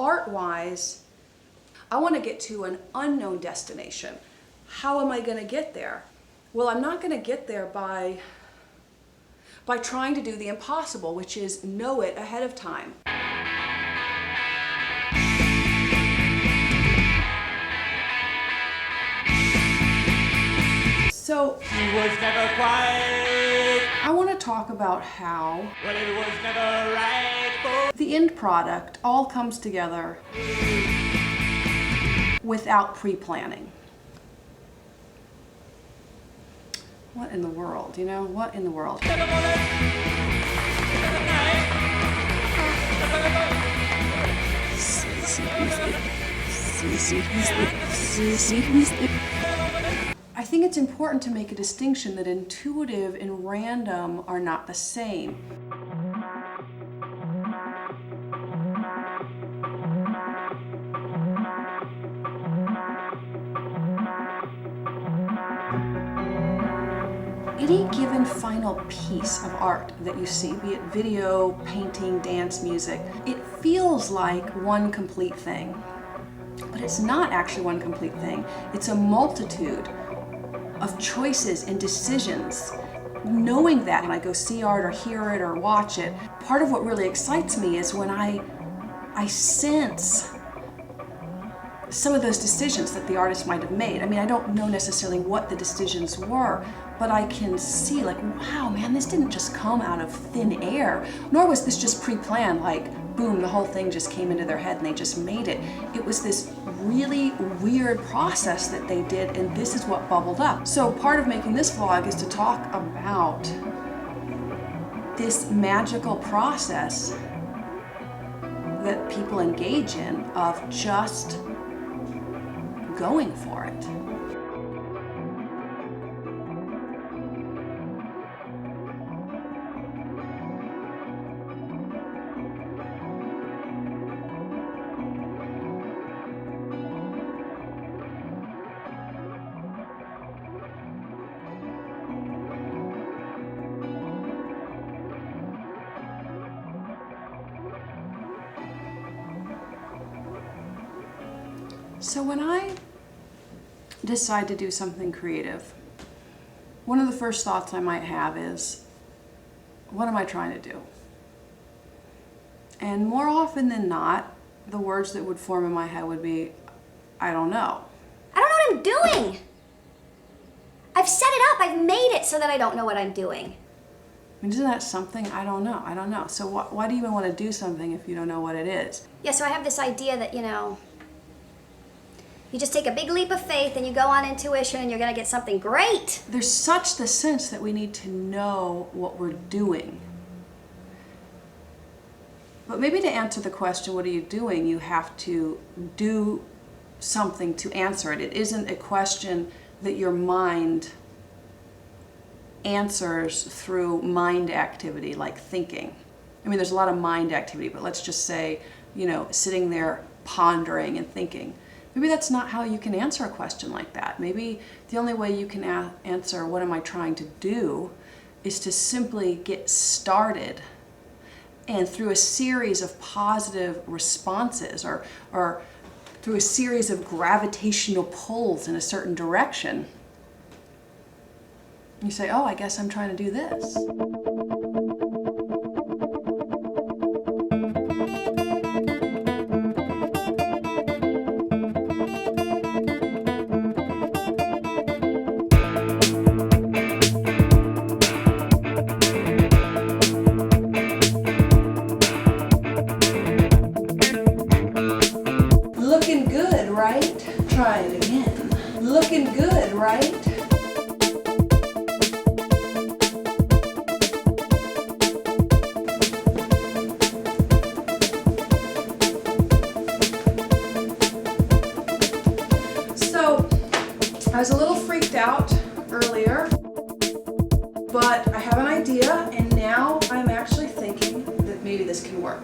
art-wise, I want to get to an unknown destination. How am I going to get there? Well, I'm not going to get there by trying to do the impossible, which is know it ahead of time. So, It was never quite I want to talk about how what it was never right for. the end product all comes together without pre-planning. What in the world, you know? What in the world? I think it's important to make a distinction that intuitive and random are not the same. Any given final piece of art that you see, be it video, painting, dance, music, it feels like one complete thing. But it's not actually one complete thing. It's a multitude of choices and decisions. Knowing that when I go see art or hear it or watch it, part of what really excites me is when I sense some of those decisions that the artist might have made. I mean, I don't know necessarily what the decisions were, but I can see like, wow, man, this didn't just come out of thin air, nor was this just pre-planned, like, boom, the whole thing just came into their head and they just made it. It was this really weird process that they did, and this is what bubbled up. So part of making this vlog is to talk about this magical process that people engage in of just going for it. So when I decide to do something creative, one of the first thoughts I might have is, what am I trying to do? And more often than not, the words that would form in my head would be, I don't know. I don't know what I'm doing. I've set it up, I've made it so that I don't know what I'm doing. I mean, isn't that something? I don't know. So why do you even want to do something if you don't know what it is? Yeah, so I have this idea that, you just take a big leap of faith and you go on intuition and you're gonna get something great. There's such the sense that we need to know what we're doing. But maybe to answer the question, what are you doing, you have to do something to answer it. It isn't a question that your mind answers through mind activity, like thinking. I mean, there's a lot of mind activity, but let's just say, sitting there pondering and thinking. Maybe that's not how you can answer a question like that. Maybe the only way you can answer, what am I trying to do, is to simply get started, and through a series of positive responses or through a series of gravitational pulls in a certain direction, you say, oh, I guess I'm trying to do this. Looking good, right? Try it again. Looking good, right? So, I was a little freaked out earlier, but I have an idea, and now I'm actually thinking that maybe this can work.